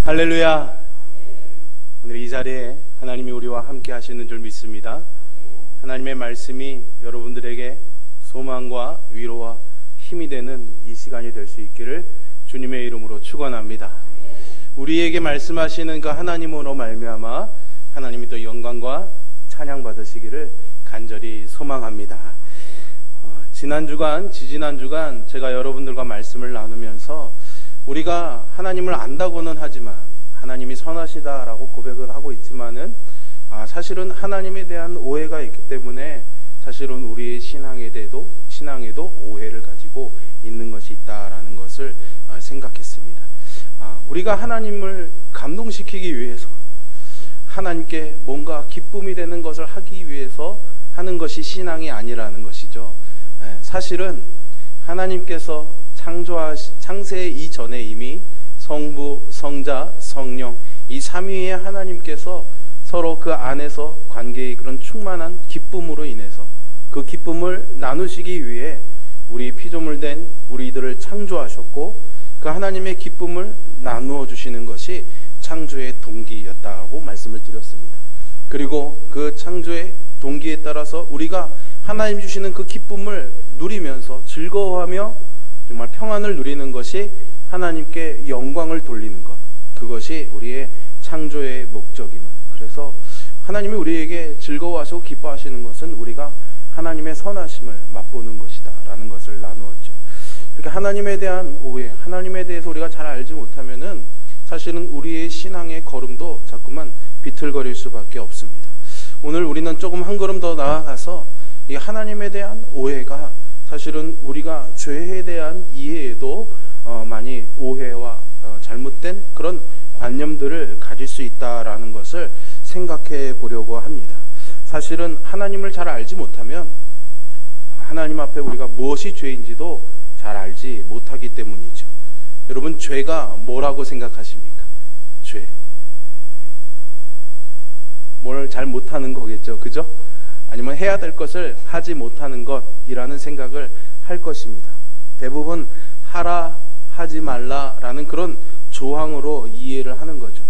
할렐루야. 오늘 이 자리에 하나님이 우리와 함께 하시는 줄 믿습니다. 하나님의 말씀이 여러분들에게 소망과 위로와 힘이 되는 이 시간이 될 수 있기를 주님의 이름으로 축원합니다. 우리에게 말씀하시는 그 하나님으로 말미암아 하나님이 또 영광과 찬양 받으시기를 간절히 소망합니다. 지난 주간, 지지난 주간 제가 여러분들과 말씀을 나누면서 우리가 하나님을 안다고는 하지만 하나님이 선하시다라고 고백을 하고 있지만은 사실은 하나님에 대한 오해가 있기 때문에 사실은 우리의 신앙에도 오해를 가지고 있는 것이 있다라는 것을 생각했습니다. 우리가 하나님을 감동시키기 위해서 하나님께 뭔가 기쁨이 되는 것을 하기 위해서 하는 것이 신앙이 아니라는 것이죠. 사실은 하나님께서 창세 이전에 이미 성부, 성자, 성령 이 삼위의 하나님께서 서로 그 안에서 관계의 그런 충만한 기쁨으로 인해서 그 기쁨을 나누시기 위해 우리 피조물 된 우리들을 창조하셨고 그 하나님의 기쁨을 나누어 주시는 것이 창조의 동기였다고 말씀을 드렸습니다. 그리고 그 창조의 동기에 따라서 우리가 하나님 주시는 그 기쁨을 누리면서 즐거워하며 정말 평안을 누리는 것이 하나님께 영광을 돌리는 것, 그것이 우리의 창조의 목적임을. 그래서 하나님이 우리에게 즐거워하시고 기뻐하시는 것은 우리가 하나님의 선하심을 맛보는 것이다 라는 것을 나누었죠. 그렇게 하나님에 대한 오해, 하나님에 대해서 우리가 잘 알지 못하면은 사실은 우리의 신앙의 걸음도 자꾸만 비틀거릴 수밖에 없습니다. 오늘 우리는 조금 한 걸음 더 나아가서 이 하나님에 대한 오해가 사실은 우리가 죄에 대한 이해에도 많이 오해와 잘못된 그런 관념들을 가질 수 있다라는 것을 생각해 보려고 합니다. 사실은 하나님을 잘 알지 못하면 하나님 앞에 우리가 무엇이 죄인지도 잘 알지 못하기 때문이죠. 여러분, 죄가 뭐라고 생각하십니까? 죄. 뭘 잘 못하는 거겠죠. 그죠? 아니면 해야 될 것을 하지 못하는 것이라는 생각을 할 것입니다. 대부분 하라, 하지 말라라는 그런 조항으로 이해를 하는 거죠.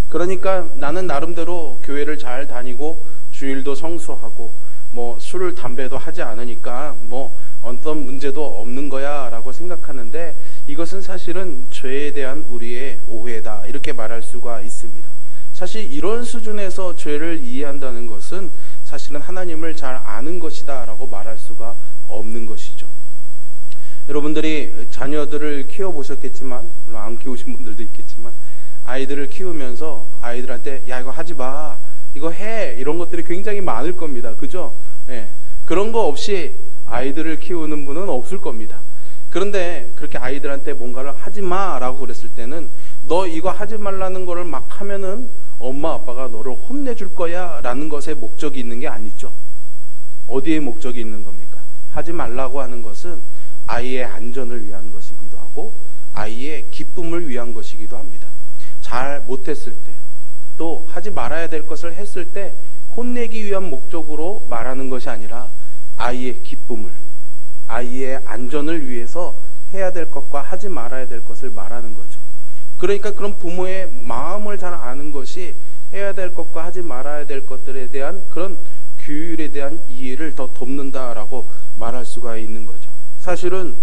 그러니까 나는 나름대로 교회를 잘 다니고 주일도 성수하고 뭐 술을 담배도 하지 않으니까 뭐 어떤 문제도 없는 거야 라고 생각하는데 이것은 사실은 죄에 대한 우리의 오해다 이렇게 말할 수가 있습니다. 사실 이런 수준에서 죄를 이해한다는 것은 사실은 하나님을 잘 아는 것이다 라고 말할 수가 없는 것이죠. 여러분들이 자녀들을 키워보셨겠지만 물론 안 키우신 분들도 있겠지만 아이들을 키우면서 아이들한테 야 이거 하지 마, 이거 해, 이런 것들이 굉장히 많을 겁니다. 그죠? 예. 그런 거 없이 아이들을 키우는 분은 없을 겁니다. 그런데 그렇게 아이들한테 뭔가를 하지 마 라고 그랬을 때는 너 이거 하지 말라는 거를 막 하면은 엄마 아빠가 너를 혼내줄 거야 라는 것에 목적이 있는 게 아니죠. 어디에 목적이 있는 겁니까? 하지 말라고 하는 것은 아이의 안전을 위한 것이기도 하고 아이의 기쁨을 위한 것이기도 합니다. 잘 못했을 때, 또 하지 말아야 될 것을 했을 때 혼내기 위한 목적으로 말하는 것이 아니라 아이의 기쁨을, 아이의 안전을 위해서 해야 될 것과 하지 말아야 될 것을 말하는 거죠. 그러니까 그런 부모의 마음을 잘 아는 것이 해야 될 것과 하지 말아야 될 것들에 대한 그런 규율에 대한 이해를 더 돕는다라고 말할 수가 있는 거죠. 사실은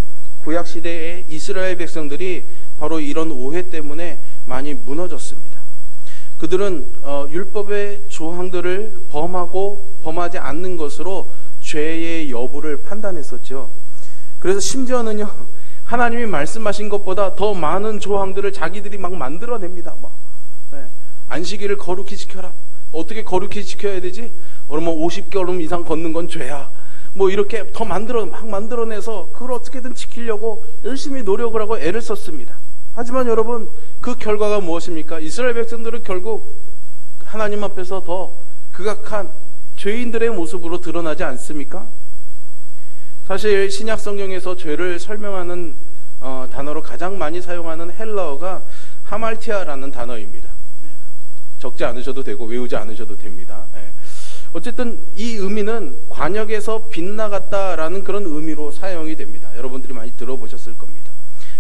구약시대의 이스라엘 백성들이 바로 이런 오해 때문에 많이 무너졌습니다. 그들은 율법의 조항들을 범하고 범하지 않는 것으로 죄의 여부를 판단했었죠. 그래서 심지어는요, 하나님이 말씀하신 것보다 더 많은 조항들을 자기들이 막 만들어냅니다. 안식일을 거룩히 지켜라. 어떻게 거룩히 지켜야 되지? 그러면 50걸음 이상 걷는 건 죄야. 뭐 이렇게 더 막 만들어내서 그걸 어떻게든 지키려고 열심히 노력을 하고 애를 썼습니다. 하지만 여러분, 그 결과가 무엇입니까? 이스라엘 백성들은 결국 하나님 앞에서 더 극악한 죄인들의 모습으로 드러나지 않습니까? 사실 신약 성경에서 죄를 설명하는 단어로 가장 많이 사용하는 헬라어가 하말티아라는 단어입니다. 적지 않으셔도 되고 외우지 않으셔도 됩니다. 어쨌든 이 의미는 관역에서 빗나갔다라는 그런 의미로 사용이 됩니다. 여러분들이 많이 들어보셨을 겁니다.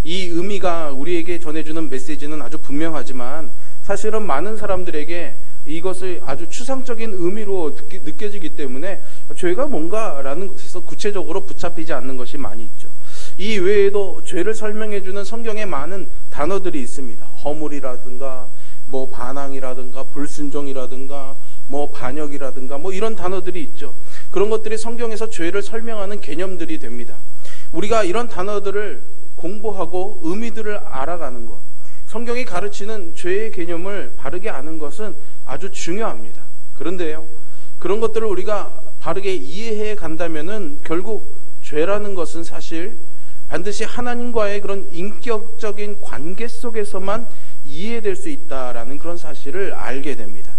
이 의미가 우리에게 전해주는 메시지는 아주 분명하지만 사실은 많은 사람들에게 이것을 아주 추상적인 의미로 느껴지기 때문에 죄가 뭔가라는 것에서 구체적으로 붙잡히지 않는 것이 많이 있죠. 이 외에도 죄를 설명해주는 성경에 많은 단어들이 있습니다. 허물이라든가 뭐 반항이라든가 불순종이라든가 뭐 반역이라든가 뭐 이런 단어들이 있죠. 그런 것들이 성경에서 죄를 설명하는 개념들이 됩니다. 우리가 이런 단어들을 공부하고 의미들을 알아가는 것, 성경이 가르치는 죄의 개념을 바르게 아는 것은 아주 중요합니다. 그런데요, 그런 것들을 우리가 바르게 이해해 간다면은 결국 죄라는 것은 사실 반드시 하나님과의 그런 인격적인 관계 속에서만 이해될 수 있다라는 그런 사실을 알게 됩니다.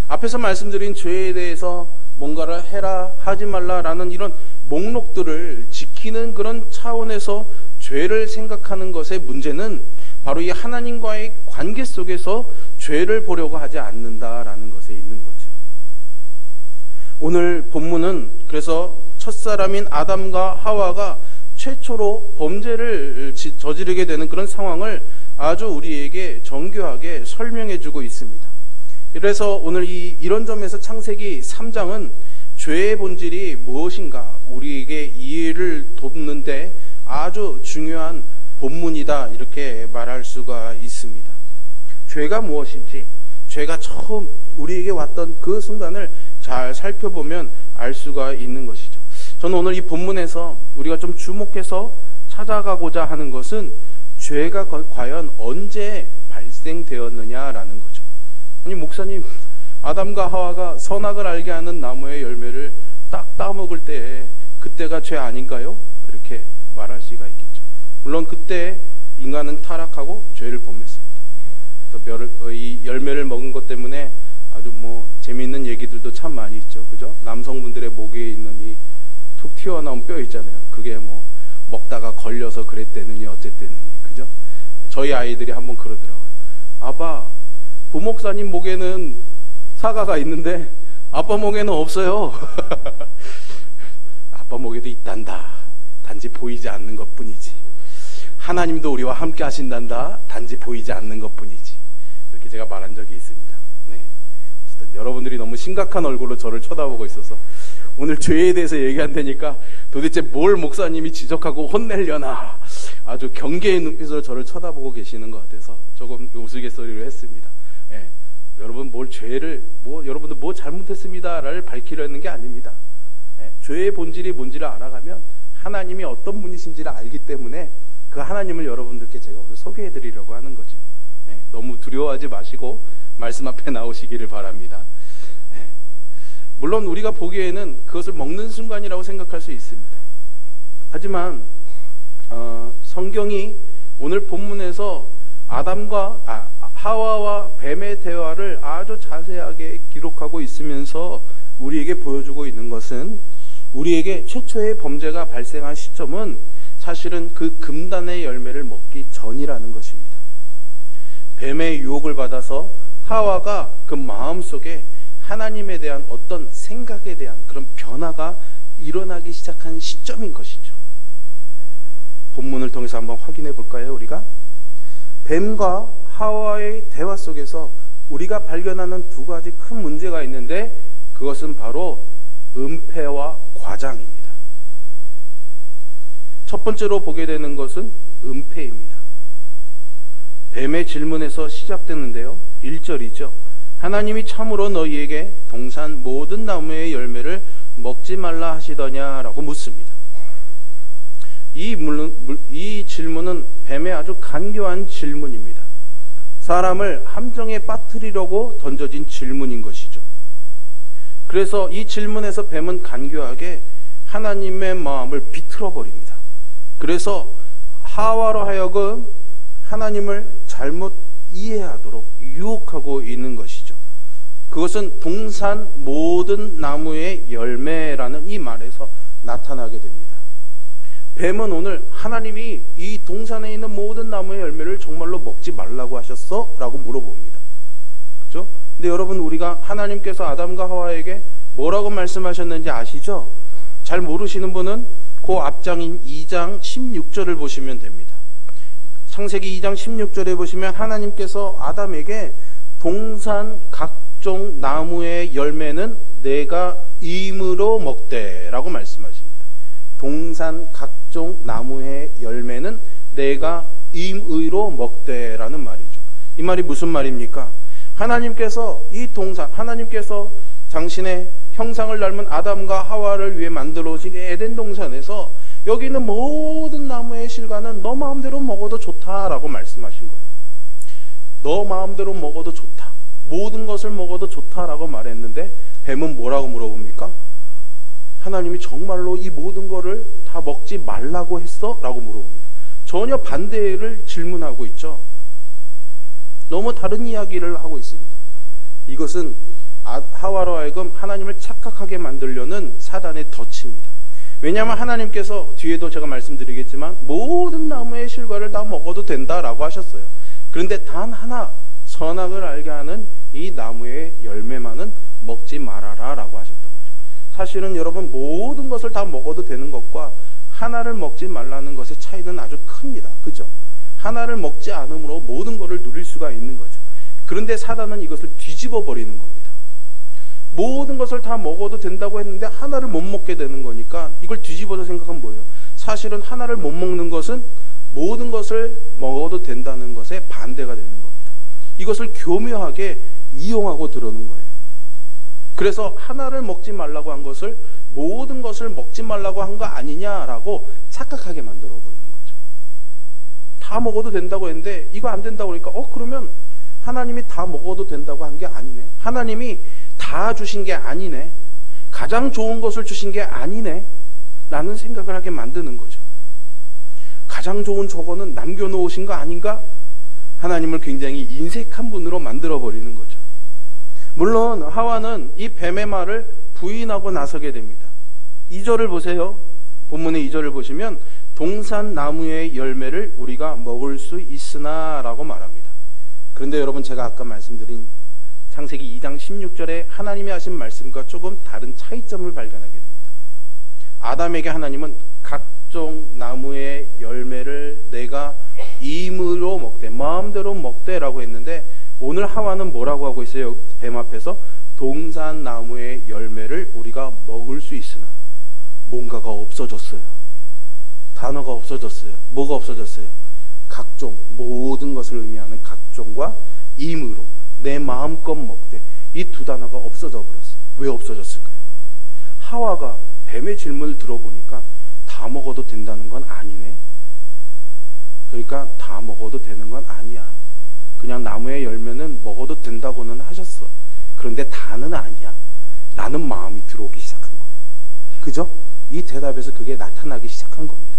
앞에서 말씀드린 죄에 대해서 뭔가를 해라 하지 말라라는 이런 목록들을 지키는 그런 차원에서 죄를 생각하는 것의 문제는 바로 이 하나님과의 관계 속에서 죄를 보려고 하지 않는다라는 것에 있는 거죠. 오늘 본문은 그래서 첫사람인 아담과 하와가 최초로 범죄를 저지르게 되는 그런 상황을 아주 우리에게 정교하게 설명해 주고 있습니다. 그래서 오늘 이런 점에서 창세기 3장은 죄의 본질이 무엇인가 우리에게 이해를 돕는데 아주 중요한 본문이다 이렇게 말할 수가 있습니다. 죄가 무엇인지, 죄가 처음 우리에게 왔던 그 순간을 잘 살펴보면 알 수가 있는 것이죠. 저는 오늘 이 본문에서 우리가 좀 주목해서 찾아가고자 하는 것은 죄가 과연 언제 발생되었느냐라는 거죠. 아니 목사님, 아담과 하와가 선악을 알게 하는 나무의 열매를 딱 따먹을 때 그때가 죄 아닌가요? 이렇게 말할 수가 있겠죠. 물론 그때 인간은 타락하고 죄를 범했습니다. 그래서 이 열매를 먹은 것 때문에 아주 뭐 재미있는 얘기들도 참 많이 있죠. 그죠? 남성분들의 목에 있는 이 툭 튀어나온 뼈 있잖아요. 그게 뭐 먹다가 걸려서 그랬대느니 어쨌대느니. 그죠? 저희 아이들이 한번 그러더라고요. 아빠, 부목사님 목에는 사과가 있는데 아빠 목에는 없어요. 아빠 목에도 있단다. 단지 보이지 않는 것뿐이지. 하나님도 우리와 함께 하신단다. 단지 보이지 않는 것뿐이지. 이렇게 제가 말한 적이 있습니다. 네. 어쨌든 여러분들이 너무 심각한 얼굴로 저를 쳐다보고 있어서 오늘 죄에 대해서 얘기한다니까 도대체 뭘 목사님이 지적하고 혼내려나 아주 경계의 눈빛으로 저를 쳐다보고 계시는 것 같아서 조금 우스갯소리로 했습니다. 예. 여러분 여러분들 뭐 잘못했습니다를 밝히려 했는 게 아닙니다. 예. 죄의 본질이 뭔지를 알아가면 하나님이 어떤 분이신지를 알기 때문에 그 하나님을 여러분들께 제가 오늘 소개해 드리려고 하는 거죠. 예. 너무 두려워하지 마시고 말씀 앞에 나오시기를 바랍니다. 예. 물론 우리가 보기에는 그것을 먹는 순간이라고 생각할 수 있습니다. 하지만 성경이 오늘 본문에서 하와와 뱀의 대화를 아주 자세하게 기록하고 있으면서 우리에게 보여주고 있는 것은 우리에게 최초의 범죄가 발생한 시점은 사실은 그 금단의 열매를 먹기 전이라는 것입니다. 뱀의 유혹을 받아서 하와가 그 마음속에 하나님에 대한 어떤 생각에 대한 그런 변화가 일어나기 시작한 시점인 것이죠. 본문을 통해서 한번 확인해 볼까요? 우리가 뱀과 하와의 대화 속에서 우리가 발견하는 두 가지 큰 문제가 있는데 그것은 바로 은폐와 과장입니다. 첫 번째로 보게 되는 것은 은폐입니다. 뱀의 질문에서 시작되는데요. 1절이죠. 하나님이 참으로 너희에게 동산 모든 나무의 열매를 먹지 말라 하시더냐라고 묻습니다. 이 질문은 뱀의 아주 간교한 질문입니다. 사람을 함정에 빠뜨리려고 던져진 질문인 것이죠. 그래서 이 질문에서 뱀은 간교하게 하나님의 마음을 비틀어 버립니다. 그래서 하와로 하여금 하나님을 잘못 이해하도록 유혹하고 있는 것이죠. 그것은 동산 모든 나무의 열매라는 이 말에서 나타나게 됩니다. 뱀은 오늘 하나님이 이 동산에 있는 모든 나무의 열매를 정말로 먹지 말라고 하셨어? 라고 물어봅니다. 그렇죠? 근데 여러분, 우리가 하나님께서 아담과 하와에게 뭐라고 말씀하셨는지 아시죠? 잘 모르시는 분은 그 앞장인 2장 16절을 보시면 됩니다. 창세기 2장 16절에 보시면 하나님께서 아담에게 동산 각종 나무의 열매는 내가 임으로 먹되라고 말씀하십니다. 동산 각종 나무의 열매는 내가 임의로 먹되라는 말이죠. 이 말이 무슨 말입니까? 하나님께서 이 동산, 하나님께서 당신의 형상을 닮은 아담과 하와를 위해 만들어 오신 에덴 동산에서 여기 있는 모든 나무의 실과는 너 마음대로 먹어도 좋다라고 말씀하신 거예요. 너 마음대로 먹어도 좋다. 모든 것을 먹어도 좋다라고 말했는데 뱀은 뭐라고 물어봅니까? 하나님이 정말로 이 모든 거를 다 먹지 말라고 했어? 라고 물어봅니다. 전혀 반대를 질문하고 있죠. 너무 다른 이야기를 하고 있습니다. 이것은 하와로 하여금 하나님을 착각하게 만들려는 사단의 덫입니다. 왜냐하면 하나님께서 뒤에도 제가 말씀드리겠지만 모든 나무의 실과를 다 먹어도 된다라고 하셨어요. 그런데 단 하나 선악을 알게 하는 이 나무의 열매만은 먹지 말아라 라고 하셨던 거죠. 사실은 여러분 모든 것을 다 먹어도 되는 것과 하나를 먹지 말라는 것의 차이는 아주 큽니다. 그죠? 하나를 먹지 않음으로 모든 것을 누릴 수가 있는 거죠. 그런데 사단은 이것을 뒤집어 버리는 겁니다. 모든 것을 다 먹어도 된다고 했는데 하나를 못 먹게 되는 거니까 이걸 뒤집어서 생각하면 뭐예요? 사실은 하나를 못 먹는 것은 모든 것을 먹어도 된다는 것에 반대가 되는 겁니다. 이것을 교묘하게 이용하고 들어오는 거예요. 그래서 하나를 먹지 말라고 한 것을 모든 것을 먹지 말라고 한 거 아니냐라고 착각하게 만들어 버리는 거죠. 다 먹어도 된다고 했는데 이거 안 된다고 그러니까 그러면 하나님이 다 먹어도 된다고 한 게 아니네. 하나님이 다 주신 게 아니네. 가장 좋은 것을 주신 게 아니네. 라는 생각을 하게 만드는 거죠. 가장 좋은 저거는 남겨놓으신 거 아닌가? 하나님을 굉장히 인색한 분으로 만들어버리는 거죠. 물론 하와는 이 뱀의 말을 부인하고 나서게 됩니다. 2절을 보세요. 본문의 2절을 보시면 동산 나무의 열매를 우리가 먹을 수 있으나 라고 말합니다. 그런데 여러분 제가 아까 말씀드린 창세기 2장 16절에 하나님이 하신 말씀과 조금 다른 차이점을 발견하게 됩니다. 아담에게 하나님은 각종 나무의 열매를 내가 임의로 먹되 마음대로 먹되라고 했는데 오늘 하와는 뭐라고 하고 있어요? 뱀 앞에서 동산 나무의 열매를 우리가 먹을 수 있으나 뭔가가 없어졌어요. 단어가 없어졌어요. 뭐가 없어졌어요? 각종, 모든 것을 의미하는 각종과 임의로 내 마음껏 먹되 이 두 단어가 없어져 버렸어요. 왜 없어졌을까요? 하와가 뱀의 질문을 들어보니까 다 먹어도 된다는 건 아니네. 그러니까 다 먹어도 되는 건 아니야. 그냥 나무의 열매는 먹어도 된다고는 하셨어. 그런데 다는 아니야. 라는 마음이 들어오기 시작한 거예요. 그죠? 이 대답에서 그게 나타나기 시작한 겁니다.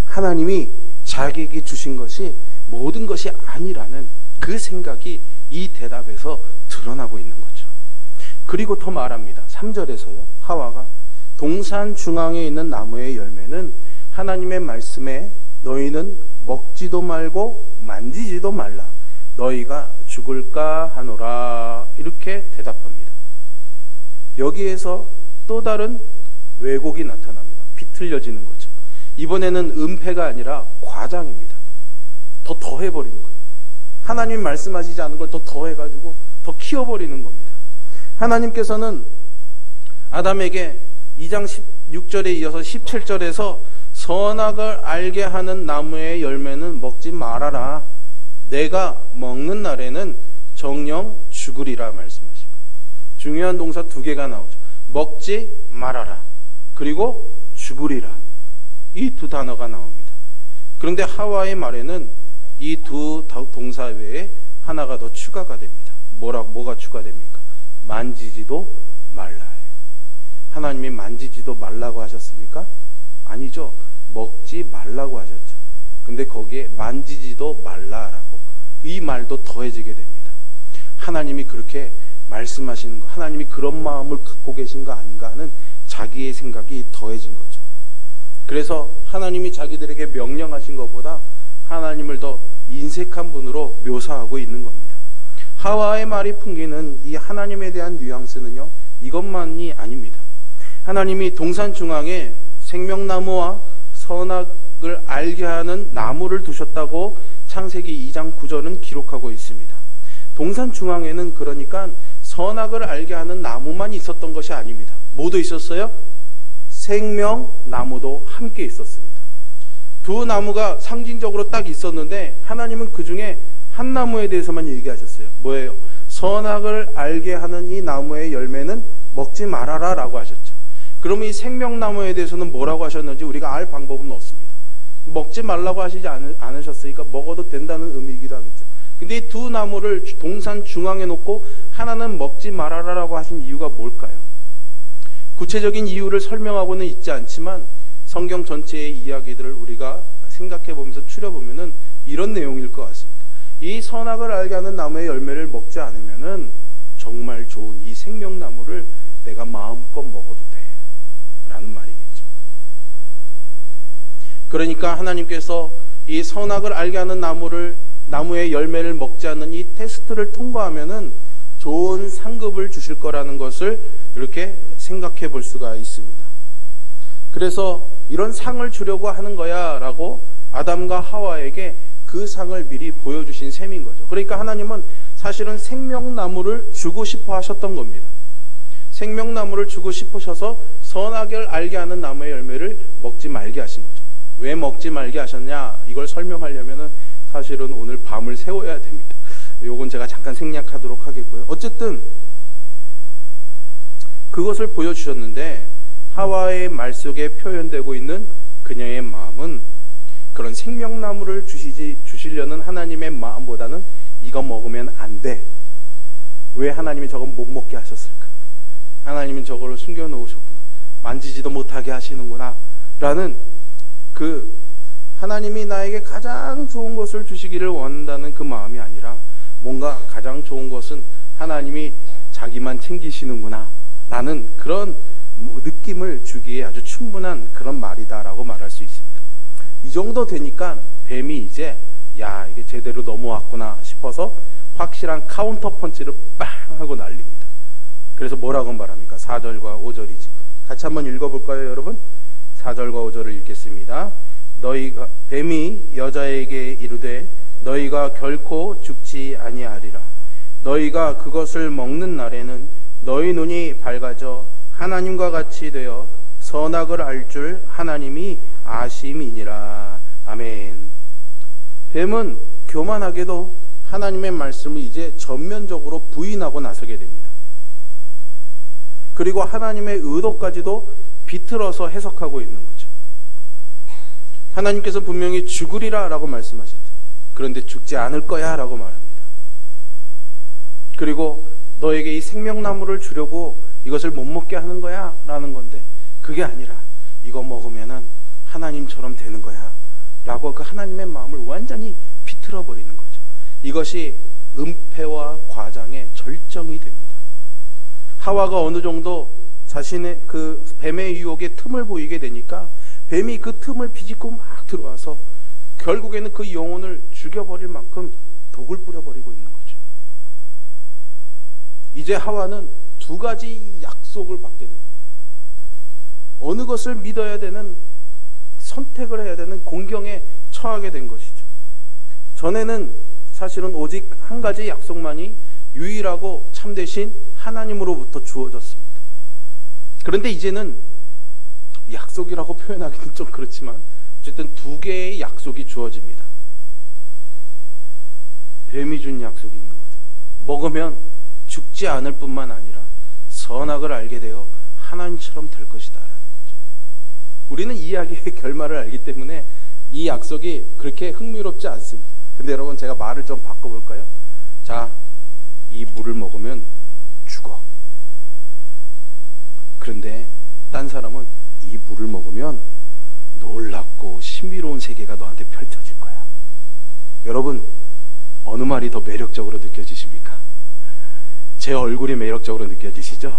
하나님이 자기에게 주신 것이 모든 것이 아니라는 그 생각이 이 대답에서 드러나고 있는 거죠. 그리고 더 말합니다. 3절에서요. 하와가 동산 중앙에 있는 나무의 열매는 하나님의 말씀에 너희는 먹지도 말고 만지지도 말라. 너희가 죽을까 하노라. 이렇게 대답합니다. 여기에서 또 다른 왜곡이 나타납니다. 비틀려지는 거죠. 이번에는 은폐가 아니라 과장입니다. 더 더해버리는 거예요. 하나님이 말씀하시지 않은 걸 더 더해가지고 더 키워버리는 겁니다. 하나님께서는 아담에게 2장 16절에 이어서 17절에서 선악을 알게 하는 나무의 열매는 먹지 말아라. 내가 먹는 날에는 정녕 죽으리라 말씀하십니다. 중요한 동사 두 개가 나오죠. 먹지 말아라. 그리고 죽으리라. 이 두 단어가 나옵니다. 그런데 하와의 말에는 이 두 동사 외에 하나가 더 추가가 됩니다. 뭐가 추가됩니까? 만지지도 말라예요. 하나님이 만지지도 말라고 하셨습니까? 아니죠. 먹지 말라고 하셨죠. 근데 거기에 만지지도 말라라고 이 말도 더해지게 됩니다. 하나님이 그렇게 말씀하시는 거, 하나님이 그런 마음을 갖고 계신 거 아닌가 하는 자기의 생각이 더해진 거죠. 그래서 하나님이 자기들에게 명령하신 것보다 하나님을 더 인색한 분으로 묘사하고 있는 겁니다. 하와의 말이 풍기는 이 하나님에 대한 뉘앙스는요, 이것만이 아닙니다. 하나님이 동산 중앙에 생명나무와 선악을 알게 하는 나무를 두셨다고 창세기 2장 9절은 기록하고 있습니다. 동산 중앙에는 그러니까 선악을 알게 하는 나무만 있었던 것이 아닙니다. 뭐도 있었어요? 생명나무도 함께 있었습니다. 두 나무가 상징적으로 딱 있었는데 하나님은 그 중에 한 나무에 대해서만 얘기하셨어요. 뭐예요? 선악을 알게 하는 이 나무의 열매는 먹지 말아라 라고 하셨죠. 그러면 이 생명나무에 대해서는 뭐라고 하셨는지 우리가 알 방법은 없습니다. 먹지 말라고 하시지 않으셨으니까 먹어도 된다는 의미이기도 하겠죠. 근데 이 두 나무를 동산 중앙에 놓고 하나는 먹지 말아라라고 하신 이유가 뭘까요? 구체적인 이유를 설명하고는 있지 않지만 성경 전체의 이야기들을 우리가 생각해 보면서 추려보면은 이런 내용일 것 같습니다. 이 선악을 알게 하는 나무의 열매를 먹지 않으면은 정말 좋은 이 생명나무를 내가 마음껏 먹어도 돼 라는 말이겠죠. 그러니까 하나님께서 이 선악을 알게 하는 나무의 열매를 먹지 않는 이 테스트를 통과하면은 좋은 상급을 주실 거라는 것을 이렇게 생각해 볼 수가 있습니다. 그래서 이런 상을 주려고 하는 거야 라고 아담과 하와에게 그 상을 미리 보여주신 셈인 거죠. 그러니까 하나님은 사실은 생명나무를 주고 싶어 하셨던 겁니다. 생명나무를 주고 싶으셔서 선악을 알게 하는 나무의 열매를 먹지 말게 하신 거죠. 왜 먹지 말게 하셨냐? 이걸 설명하려면은 사실은 오늘 밤을 새워야 됩니다. 요건 제가 잠깐 생략하도록 하겠고요. 어쨌든 그것을 보여주셨는데 하와의 말 속에 표현되고 있는 그녀의 마음은 그런 생명나무를 주시려는 하나님의 마음보다는 이거 먹으면 안 돼. 왜 하나님이 저건 못 먹게 하셨을까? 하나님은 저거를 숨겨놓으셨구나. 만지지도 못하게 하시는구나. 라는 그 하나님이 나에게 가장 좋은 것을 주시기를 원한다는 그 마음이 아니라 뭔가 가장 좋은 것은 하나님이 자기만 챙기시는구나. 라는 그런 느낌을 주기에 아주 충분한 그런 말이다라고 말할 수 있습니다. 이 정도 되니까 뱀이 이제 야 이게 제대로 넘어왔구나 싶어서 확실한 카운터 펀치를 빵 하고 날립니다. 그래서 뭐라고 말합니까? 4절과 5절이지. 같이 한번 읽어볼까요, 여러분? 4절과 5절을 읽겠습니다. 뱀이 여자에게 이르되 너희가 결코 죽지 아니하리라. 너희가 그것을 먹는 날에는 너희 눈이 밝아져 하나님과 같이 되어 선악을 알 줄 하나님이 아심이니라. 아멘. 뱀은 교만하게도 하나님의 말씀을 이제 전면적으로 부인하고 나서게 됩니다. 그리고 하나님의 의도까지도 비틀어서 해석하고 있는 거죠. 하나님께서 분명히 죽으리라 라고 말씀하셨죠. 그런데 죽지 않을 거야 라고 말합니다. 그리고 너에게 이 생명나무를 주려고 이것을 못 먹게 하는 거야 라는 건데 그게 아니라 이거 먹으면은 하나님처럼 되는 거야 라고 그 하나님의 마음을 완전히 비틀어 버리는 거죠. 이것이 은폐와 과장의 절정이 됩니다. 하와가 어느 정도 자신의 그 뱀의 유혹에 틈을 보이게 되니까 뱀이 그 틈을 비집고 막 들어와서 결국에는 그 영혼을 죽여버릴 만큼 독을 뿌려버리고 있는 거죠. 이제 하와는 두 가지 약속을 받게 됩니다. 어느 것을 믿어야 되는, 선택을 해야 되는 공경에 처하게 된 것이죠. 전에는 사실은 오직 한 가지 약속만이 유일하고 참되신 하나님으로부터 주어졌습니다. 그런데 이제는 약속이라고 표현하기는 좀 그렇지만 어쨌든 두 개의 약속이 주어집니다. 뱀이 준 약속이 있는 거죠. 먹으면 죽지 않을 뿐만 아니라 선악을 알게 되어 하나님처럼 될 것이다 라는 거죠. 우리는 이 이야기의 결말을 알기 때문에 이 약속이 그렇게 흥미롭지 않습니다. 근데 여러분 제가 말을 좀 바꿔볼까요? 자, 이 물을 먹으면 죽어. 그런데 딴 사람은 이 물을 먹으면 놀랍고 신비로운 세계가 너한테 펼쳐질 거야. 여러분 어느 말이 더 매력적으로 느껴지십니까? 제 얼굴이 매력적으로 느껴지시죠?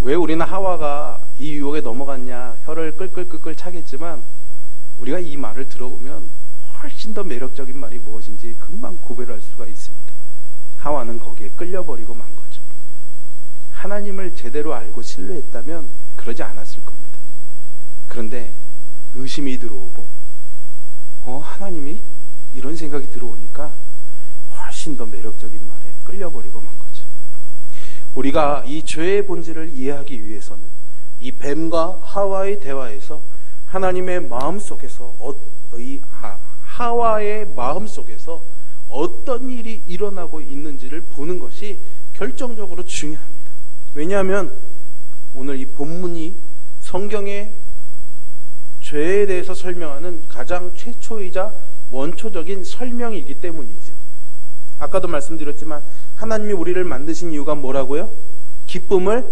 왜 우리는 하와가 이 유혹에 넘어갔냐 혀를 끌끌끌끌 차겠지만 우리가 이 말을 들어보면 훨씬 더 매력적인 말이 무엇인지 금방 구별할 수가 있습니다. 하와는 거기에 끌려버리고 만 거죠. 하나님을 제대로 알고 신뢰했다면 그러지 않았을 겁니다. 그런데 의심이 들어오고 하나님이 이런 생각이 들어오니까 훨씬 더 매력적인 말에 끌려버리고 만 거죠. 우리가 이 죄의 본질을 이해하기 위해서는 이 뱀과 하와의 대화에서 하나님의 마음속에서 이 하와의 마음속에서 어떤 일이 일어나고 있는지를 보는 것이 결정적으로 중요합니다. 왜냐하면 오늘 이 본문이 성경의 죄에 대해서 설명하는 가장 최초이자 원초적인 설명이기 때문이죠. 아까도 말씀드렸지만 하나님이 우리를 만드신 이유가 뭐라고요? 기쁨을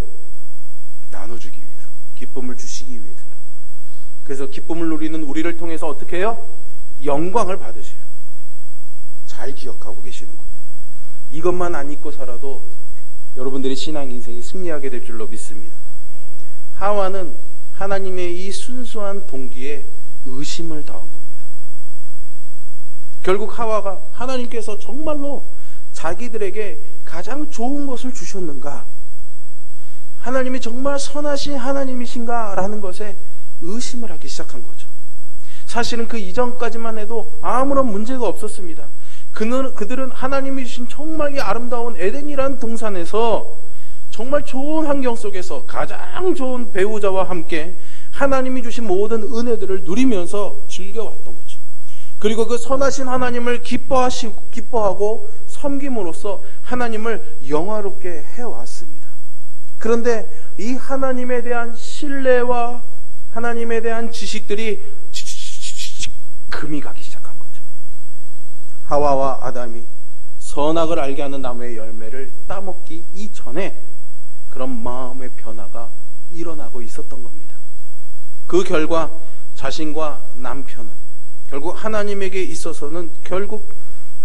나눠주기 위해서, 기쁨을 주시기 위해서. 그래서 기쁨을 누리는 우리를 통해서 어떻게 해요? 영광을 받으셔요. 잘 기억하고 계시는군요. 이것만 안 잊고 살아도 여러분들의 신앙 인생이 승리하게 될 줄로 믿습니다. 하와는 하나님의 이 순수한 동기에 의심을 더한 겁니다. 결국 하와가 하나님께서 정말로 자기들에게 가장 좋은 것을 주셨는가? 하나님이 정말 선하신 하나님이신가? 라는 것에 의심을 하기 시작한 거죠. 사실은 그 이전까지만 해도 아무런 문제가 없었습니다. 그들은 하나님이 주신 정말 이 아름다운 에덴이라는 동산에서 정말 좋은 환경 속에서 가장 좋은 배우자와 함께 하나님이 주신 모든 은혜들을 누리면서 즐겨왔던 거죠. 그리고 그 선하신 하나님을 기뻐하고 섬김으로써 하나님을 영화롭게 해왔습니다. 그런데 이 하나님에 대한 신뢰와 하나님에 대한 지식들이 금이 가기 시작한 거죠. 하와와 아담이 선악을 알게 하는 나무의 열매를 따먹기 이전에 그런 마음의 변화가 일어나고 있었던 겁니다. 그 결과 자신과 남편은 결국 하나님에게 있어서는 결국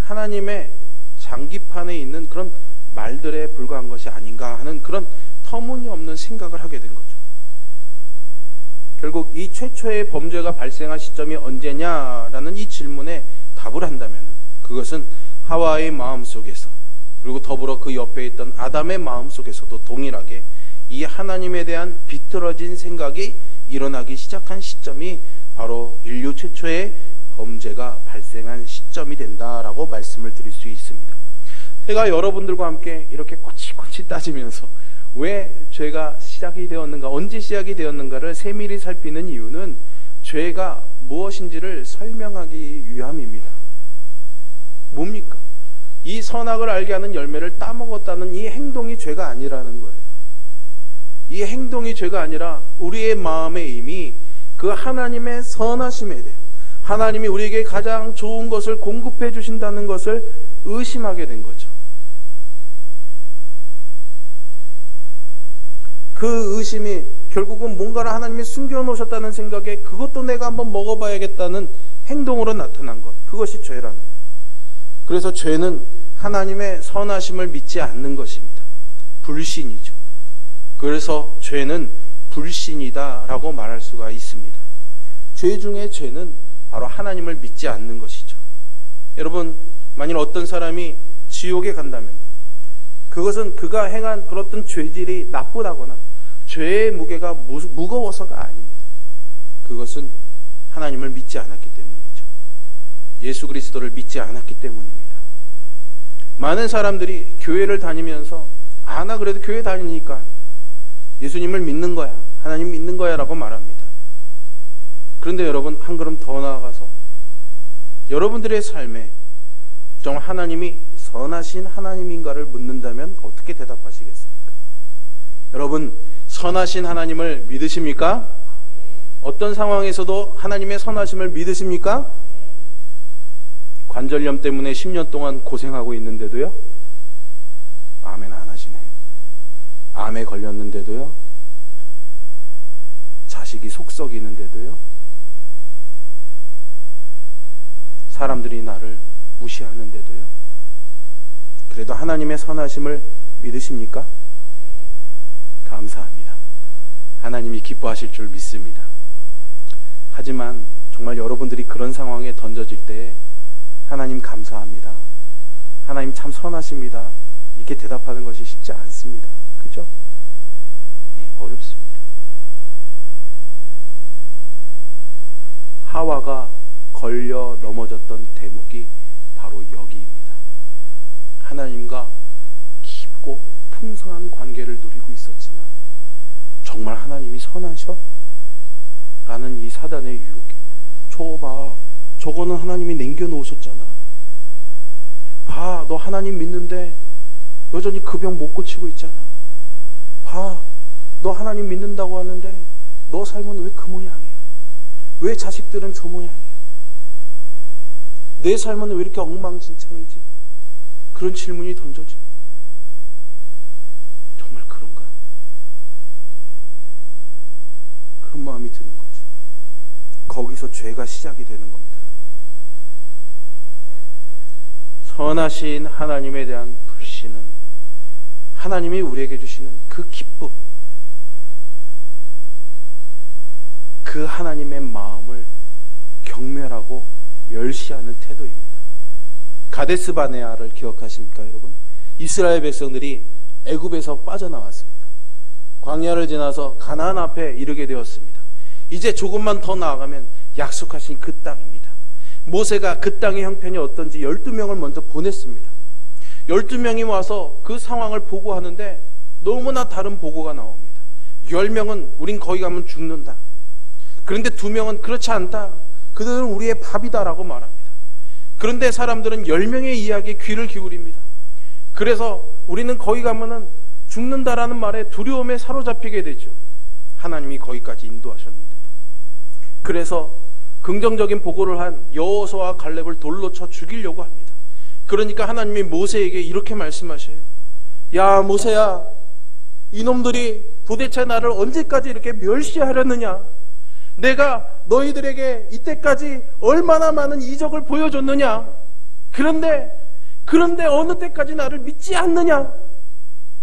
하나님의 장기판에 있는 그런 말들에 불과한 것이 아닌가 하는 그런 터무니없는 생각을 하게 된 거죠. 결국 이 최초의 범죄가 발생한 시점이 언제냐라는 이 질문에 답을 한다면 그것은 하와의 마음속에서 그리고 더불어 그 옆에 있던 아담의 마음속에서도 동일하게 이 하나님에 대한 비틀어진 생각이 일어나기 시작한 시점이 바로 인류 최초의 범죄가 발생한 시점이 된다라고 말씀을 드릴 수 있습니다. 제가 여러분들과 함께 이렇게 꼬치꼬치 따지면서 왜 죄가 시작이 되었는가, 언제 시작이 되었는가를 세밀히 살피는 이유는 죄가 무엇인지를 설명하기 위함입니다. 뭡니까? 이 선악을 알게 하는 열매를 따먹었다는 이 행동이 죄가 아니라는 거예요. 이 행동이 죄가 아니라 우리의 마음에 이미 그 하나님의 선하심에 대해 하나님이 우리에게 가장 좋은 것을 공급해 주신다는 것을 의심하게 된 거죠. 그 의심이 결국은 뭔가를 하나님이 숨겨놓으셨다는 생각에 그것도 내가 한번 먹어봐야겠다는 행동으로 나타난 것, 그것이 죄라는 거예요. 그래서 죄는 하나님의 선하심을 믿지 않는 것입니다. 불신이죠. 그래서 죄는 불신이다라고 말할 수가 있습니다. 죄 중에 죄는 바로 하나님을 믿지 않는 것이죠. 여러분, 만일 어떤 사람이 지옥에 간다면 그것은 그가 행한 그런 어떤 죄질이 나쁘다거나 죄의 무게가 무거워서가 아닙니다. 그것은 하나님을 믿지 않았기 때문이죠. 예수 그리스도를 믿지 않았기 때문입니다. 많은 사람들이 교회를 다니면서 나 그래도 교회 다니니까 예수님을 믿는 거야, 하나님 믿는 거야 라고 말합니다. 그런데 여러분, 한 걸음 더 나아가서 여러분들의 삶에 정말 하나님이 선하신 하나님인가를 묻는다면 어떻게 대답하시겠습니까? 여러분, 선하신 하나님을 믿으십니까? 어떤 상황에서도 하나님의 선하심을 믿으십니까? 관절염 때문에 10년 동안 고생하고 있는데도요? 아멘 안 하시네. 암에 걸렸는데도요? 자식이 속 썩이는데도요? 사람들이 나를 무시하는데도요? 그래도 하나님의 선하심을 믿으십니까? 감사합니다. 하나님이 기뻐하실 줄 믿습니다. 하지만 정말 여러분들이 그런 상황에 던져질 때 하나님 감사합니다, 하나님 참 선하십니다, 이렇게 대답하는 것이 쉽지 않습니다. 그죠? 네, 어렵습니다. 하와가 걸려 넘어졌던 대목이 바로 여기입니다. 하나님과 깊고 풍성한 관계를 누리고 있었지만 정말 하나님이 선하셔? 라는 이 사단의 유혹에, 저거 봐, 저거는 하나님이 남겨놓으셨잖아. 봐, 너 하나님 믿는데 여전히 그 병 못 고치고 있잖아. 봐, 너 하나님 믿는다고 하는데 너 삶은 왜 그 모양이야? 왜 자식들은 저 모양이야? 내 삶은 왜 이렇게 엉망진창이지? 그런 질문이 던져집니다. 정말 그런가? 그런 마음이 드는 거죠. 거기서 죄가 시작이 되는 겁니다. 선하신 하나님에 대한 불신은 하나님이 우리에게 주시는 그 기쁨, 그 하나님의 마음을 경멸하고 멸시하는 태도입니다. 가데스 바네아를 기억하십니까, 여러분? 이스라엘 백성들이 애굽에서 빠져나왔습니다. 광야를 지나서 가나안 앞에 이르게 되었습니다. 이제 조금만 더 나아가면 약속하신 그 땅입니다. 모세가 그 땅의 형편이 어떤지 12명을 먼저 보냈습니다. 12명이 와서 그 상황을 보고하는데 너무나 다른 보고가 나옵니다. 10명은 우린 거기 가면 죽는다. 그런데 2명은 그렇지 않다. 그들은 우리의 밥이다라고 말합니다. 그런데 사람들은 10명의 이야기에 귀를 기울입니다. 그래서 우리는 거기 가면은 죽는다라는 말에 두려움에 사로잡히게 되죠. 하나님이 거기까지 인도하셨는데도. 그래서 긍정적인 보고를 한 여호수아와 갈렙을 돌로 쳐 죽이려고 합니다. 그러니까 하나님이 모세에게 이렇게 말씀하셔요. 야, 모세야, 이놈들이 도대체 나를 언제까지 이렇게 멸시하려느냐? 내가 너희들에게 이때까지 얼마나 많은 이적을 보여줬느냐? 그런데 어느 때까지 나를 믿지 않느냐?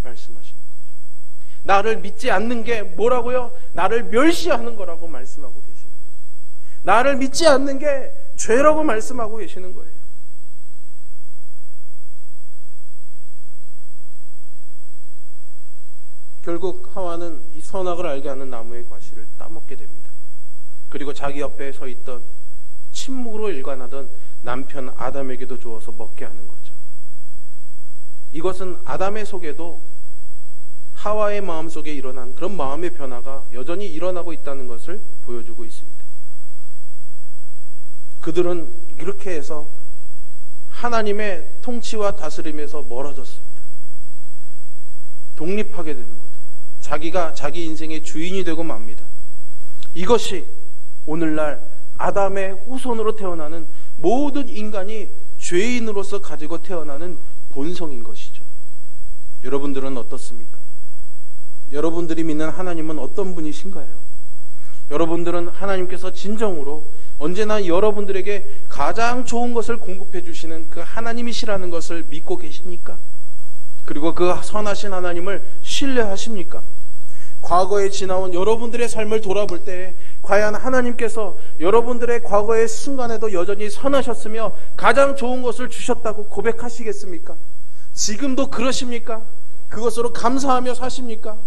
말씀하시는 거죠. 나를 믿지 않는 게 뭐라고요? 나를 멸시하는 거라고 말씀하고 계시는 거예요. 나를 믿지 않는 게 죄라고 말씀하고 계시는 거예요. 결국 하와는 이 선악을 알게 하는 나무의 과실을 따먹게 됩니다. 그리고 자기 옆에 서 있던 침묵으로 일관하던 남편 아담에게도 주어서 먹게 하는 거죠. 이것은 아담의 속에도 하와의 마음속에 일어난 그런 마음의 변화가 여전히 일어나고 있다는 것을 보여주고 있습니다. 그들은 이렇게 해서 하나님의 통치와 다스림에서 멀어졌습니다. 독립하게 되는 거죠. 자기가 자기 인생의 주인이 되고 맙니다. 이것이 오늘날 아담의 후손으로 태어나는 모든 인간이 죄인으로서 가지고 태어나는 본성인 것이죠. 여러분들은 어떻습니까? 여러분들이 믿는 하나님은 어떤 분이신가요? 여러분들은 하나님께서 진정으로 언제나 여러분들에게 가장 좋은 것을 공급해 주시는 그 하나님이시라는 것을 믿고 계십니까? 그리고 그 선하신 하나님을 신뢰하십니까? 과거에 지나온 여러분들의 삶을 돌아볼 때 과연 하나님께서 여러분들의 과거의 순간에도 여전히 선하셨으며 가장 좋은 것을 주셨다고 고백하시겠습니까? 지금도 그러십니까? 그것으로 감사하며 사십니까?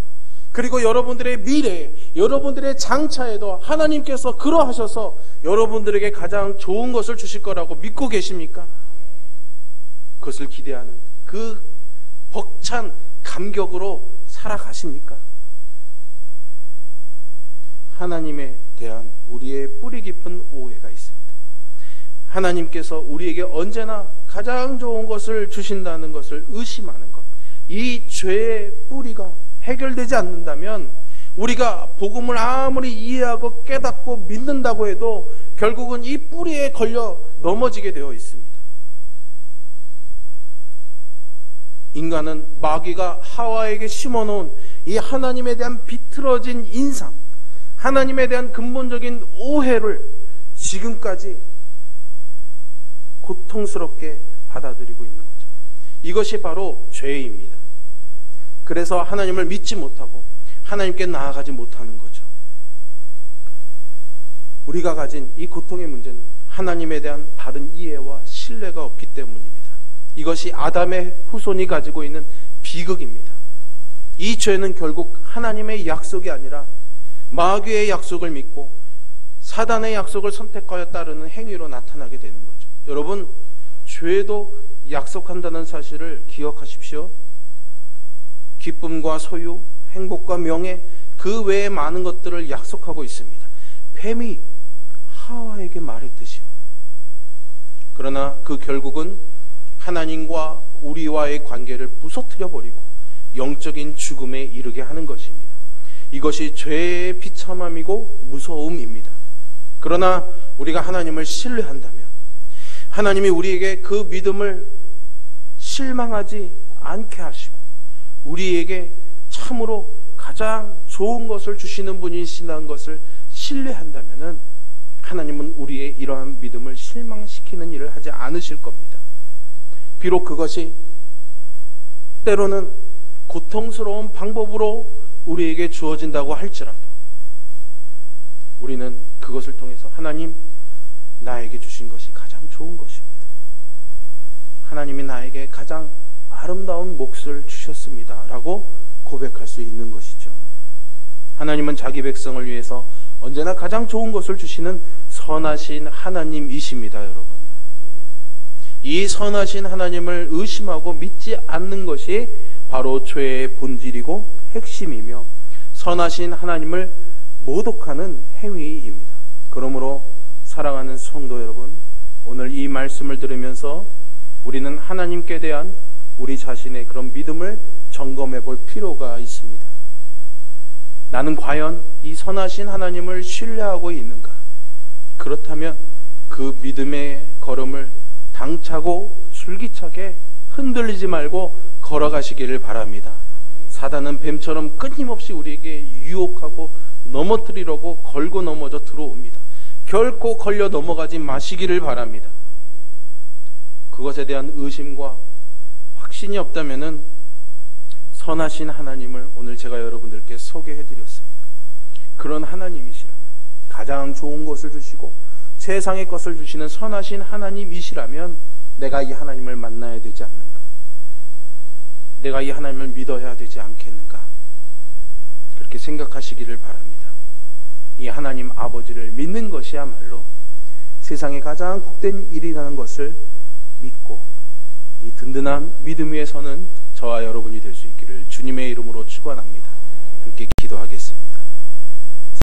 그리고 여러분들의 미래에, 여러분들의 장차에도 하나님께서 그러하셔서 여러분들에게 가장 좋은 것을 주실 거라고 믿고 계십니까? 그것을 기대하는 그 벅찬 감격으로 살아가십니까? 하나님에 대한 우리의 뿌리 깊은 오해가 있습니다. 하나님께서 우리에게 언제나 가장 좋은 것을 주신다는 것을 의심하는 것, 이 죄의 뿌리가 해결되지 않는다면 우리가 복음을 아무리 이해하고 깨닫고 믿는다고 해도 결국은 이 뿌리에 걸려 넘어지게 되어 있습니다. 인간은 마귀가 하와에게 심어놓은 이 하나님에 대한 비틀어진 인상, 하나님에 대한 근본적인 오해를 지금까지 고통스럽게 받아들이고 있는 거죠. 이것이 바로 죄입니다. 그래서 하나님을 믿지 못하고 하나님께 나아가지 못하는 거죠. 우리가 가진 이 고통의 문제는 하나님에 대한 바른 이해와 신뢰가 없기 때문입니다. 이것이 아담의 후손이 가지고 있는 비극입니다. 이 죄는 결국 하나님의 약속이 아니라 마귀의 약속을 믿고 사단의 약속을 선택하여 따르는 행위로 나타나게 되는 거죠. 여러분, 죄도 약속한다는 사실을 기억하십시오. 기쁨과 소유, 행복과 명예, 그 외에 많은 것들을 약속하고 있습니다. 뱀이 하와에게 말했듯이요. 그러나 그 결국은 하나님과 우리와의 관계를 부서뜨려 버리고 영적인 죽음에 이르게 하는 것입니다. 이것이 죄의 비참함이고 무서움입니다. 그러나 우리가 하나님을 신뢰한다면 하나님이 우리에게 그 믿음을 실망하지 않게 하시고 우리에게 참으로 가장 좋은 것을 주시는 분이시라는 것을 신뢰한다면 하나님은 우리의 이러한 믿음을 실망시키는 일을 하지 않으실 겁니다. 비록 그것이 때로는 고통스러운 방법으로 우리에게 주어진다고 할지라도 우리는 그것을 통해서 하나님, 나에게 주신 것이 가장 좋은 것입니다. 하나님이 나에게 가장 아름다운 몫을 주셨습니다 라고 고백할 수 있는 것이죠. 하나님은 자기 백성을 위해서 언제나 가장 좋은 것을 주시는 선하신 하나님이십니다. 여러분, 이 선하신 하나님을 의심하고 믿지 않는 것이 바로 죄의 본질이고 핵심이며 선하신 하나님을 모독하는 행위입니다. 그러므로 사랑하는 성도 여러분, 오늘 이 말씀을 들으면서 우리는 하나님께 대한 우리 자신의 그런 믿음을 점검해 볼 필요가 있습니다. 나는 과연 이 선하신 하나님을 신뢰하고 있는가? 그렇다면 그 믿음의 걸음을 당차고 줄기차게 흔들리지 말고 걸어가시기를 바랍니다. 사단은 뱀처럼 끊임없이 우리에게 유혹하고 넘어뜨리려고 걸고 넘어져 들어옵니다. 결코 걸려 넘어가지 마시기를 바랍니다. 그것에 대한 의심과 확신이 없다면은 선하신 하나님을 오늘 제가 여러분들께 소개해드렸습니다. 그런 하나님이시라면, 가장 좋은 것을 주시고 세상의 것을 주시는 선하신 하나님이시라면 내가 이 하나님을 만나야 되지 않는가? 내가 이 하나님을 믿어야 되지 않겠는가? 그렇게 생각하시기를 바랍니다. 이 하나님 아버지를 믿는 것이야말로 세상에 가장 복된 일이라는 것을 믿고 이 든든한 믿음 위에 서는 저와 여러분이 될 수 있기를 주님의 이름으로 축원합니다. 함께 기도하겠습니다.